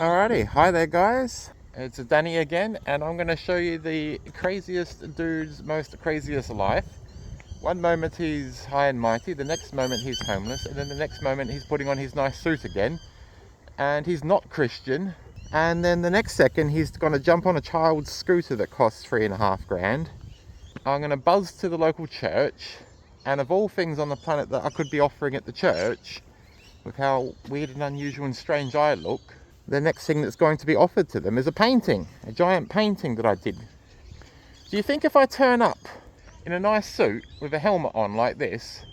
Alrighty, hi there guys. It's Danny again, and I'm going to show you the craziest dude's most craziest life. One moment he's high and mighty, the next moment he's homeless, and then the next moment he's putting on his nice suit again, and he's not Christian. And then the next second he's going to jump on a child's scooter that costs $3,500. I'm going to buzz to the local church, and of all things on the planet that I could be offering at the church, with how weird and unusual and strange I look, the next thing that's going to be offered to them is a painting, a giant painting that I did. Do you think if I turn up in a nice suit with a helmet on like this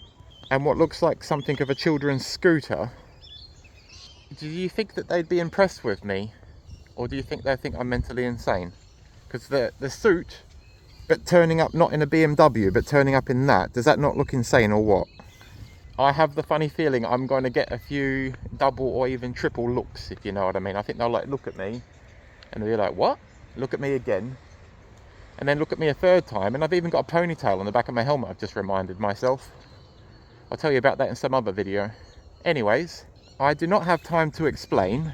and what looks like something of a children's scooter, do you think that they'd be impressed with me? Or do you think they'd think I'm mentally insane? Because the suit, but turning up not in a BMW, but turning up in that, does that not look insane or what? I have the funny feeling I'm going to get a few double or even triple looks, if you know what I mean. I think they'll like look at me and they'll be like, what? Look at me again. And then look at me a third time. And I've even got a ponytail on the back of my helmet, I've just reminded myself. I'll tell you about that in some other video. Anyways, I do not have time to explain.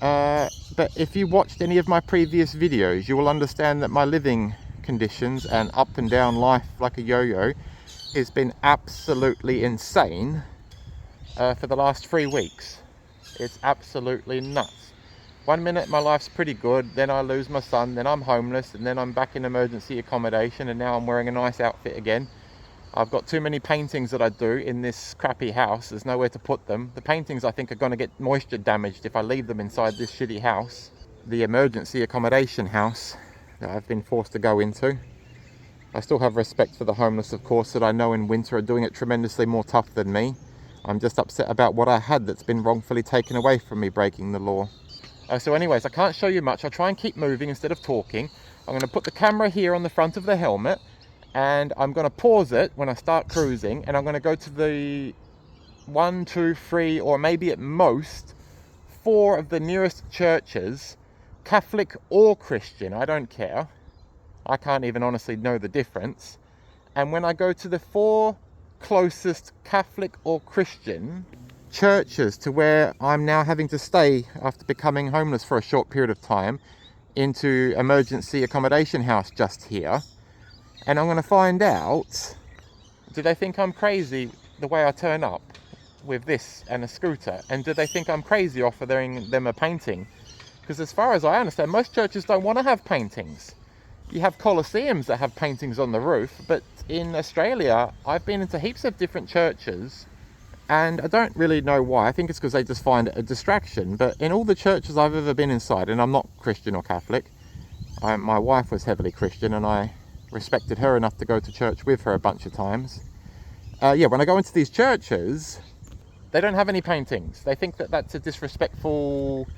But if you watched any of my previous videos, you will understand that my living conditions and up and down life like a yo-yo has been absolutely insane for the last 3 weeks. It's absolutely nuts. One minute my life's pretty good, then I lose my son, then I'm homeless, and then I'm back in emergency accommodation, and now I'm wearing a nice outfit again. I've got too many paintings that I do in this crappy house. There's nowhere to put them. The paintings I think are going to get moisture damaged if I leave them inside this shitty house, the emergency accommodation house that I've been forced to go into. I still have respect for the homeless, of course, that I know in winter are doing it tremendously more tough than me. I'm just upset about what I had that's been wrongfully taken away from me breaking the law. So anyways, I can't show you much. I'll try and keep moving instead of talking. I'm going to put the camera here on the front of the helmet, and I'm going to pause it when I start cruising, and I'm going to go to the 1, 2, 3, or maybe at most 4 of the nearest churches, Catholic or Christian, I don't care. I can't even honestly know the difference. And when I go to the 4 closest Catholic or Christian churches to where I'm now having to stay after becoming homeless for a short period of time, into emergency accommodation house just here, and I'm going to find out, do they think I'm crazy the way I turn up with this and a scooter? And do they think I'm crazy offering them a painting? Because as far as I understand, most churches don't want to have paintings. You have colosseums that have paintings on the roof, but in Australia, I've been into heaps of different churches, and I don't really know why. I think it's because they just find it a distraction. But in all the churches I've ever been inside, and I'm not Christian or Catholic, my wife was heavily Christian, and I respected her enough to go to church with her a bunch of times. When I go into these churches, they don't have any paintings. They think that that's a disrespectful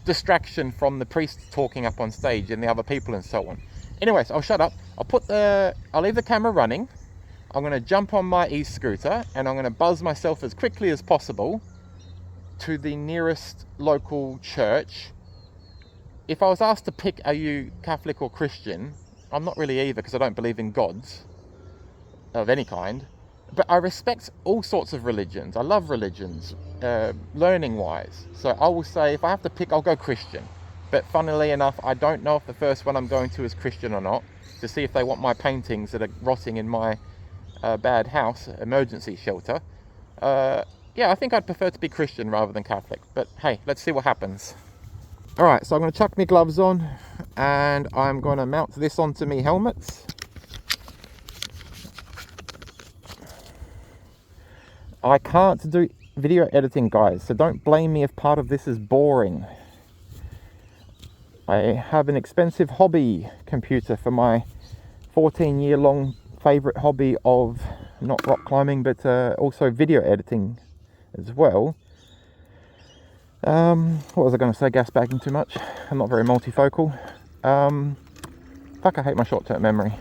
distraction from the priest talking up on stage and the other people and so on. Anyways, I'll shut up. I'll leave the camera running. I'm going to jump on my e-scooter and I'm going to buzz myself as quickly as possible to the nearest local church. If I was asked to pick, are you Catholic or Christian? I'm not really either, because I don't believe in gods of any kind. But I respect all sorts of religions. I love religions, learning-wise. So I will say, if I have to pick, I'll go Christian. But funnily enough, I don't know if the first one I'm going to is Christian or not, to see if they want my paintings that are rotting in my bad house, emergency shelter. I think I'd prefer to be Christian rather than Catholic. But hey, let's see what happens. Alright, so I'm going to chuck my gloves on, and I'm going to mount this onto me helmets. I can't do video editing, guys, so don't blame me if part of this is boring. I have an expensive hobby computer for my 14-year-long favourite hobby of not rock climbing, but also video editing as well. What was I going to say? Gas bagging too much. I'm not very multifocal. I hate my short-term memory.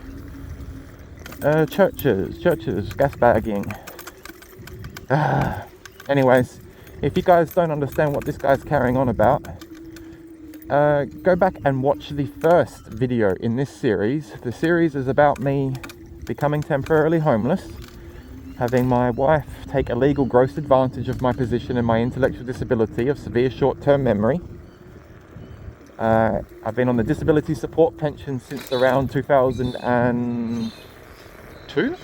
Churches, gas bagging. Anyways, if you guys don't understand what this guy's carrying on about, go back and watch the first video in this series. The series is about me becoming temporarily homeless, having my wife take illegal gross advantage of my position and my intellectual disability of severe short-term memory. I've been on the disability support pension since around 2002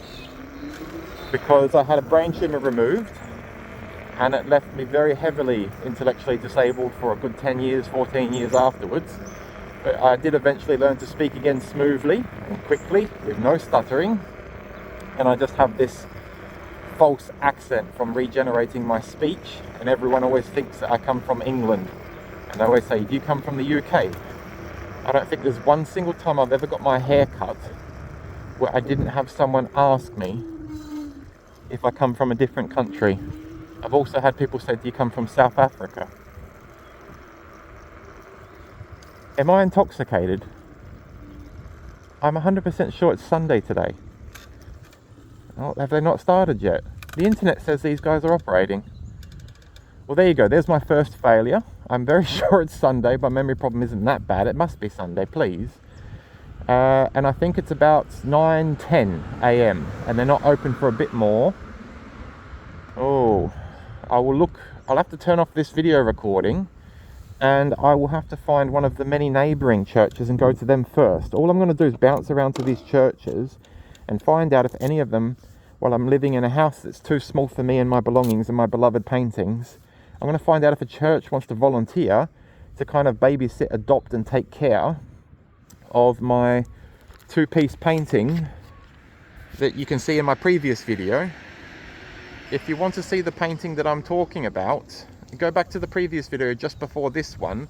because I had a brain tumour removed and it left me very heavily intellectually disabled for a good 10 years, 14 years afterwards. But I did eventually learn to speak again smoothly and quickly with no stuttering, and I just have this false accent from regenerating my speech, and everyone always thinks that I come from England, and they always say, do you come from the UK? I don't think there's one single time I've ever got my hair cut where I didn't have someone ask me if I come from a different country. I've also had people say, do you come from South Africa? Am I intoxicated? I'm 100% sure it's Sunday today. Oh, have they not started yet? The internet says these guys are operating. Well, there you go. There's my first failure. I'm very sure it's Sunday. My memory problem isn't that bad. It must be Sunday, please. And I think it's about 9:10 a.m. and they're not open for a bit more. Oh, I'll have to turn off this video recording and I will have to find one of the many neighbouring churches and go to them first. All I'm going to do is bounce around to these churches and find out if any of them, while I'm living in a house that's too small for me and my belongings and my beloved paintings, I'm going to find out if a church wants to volunteer to kind of babysit, adopt and take care of my two-piece painting that you can see in my previous video. If you want to see the painting that I'm talking about, go back to the previous video just before this one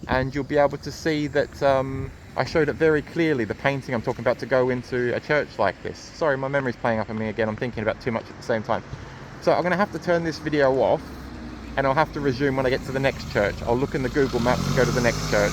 and you'll be able to see that I showed it very clearly, the painting I'm talking about, to go into a church like this. Sorry, my memory's playing up on me again. I'm thinking about too much at the same time. So I'm going to have to turn this video off and I'll have to resume when I get to the next church. I'll look in the Google Maps and go to the next church.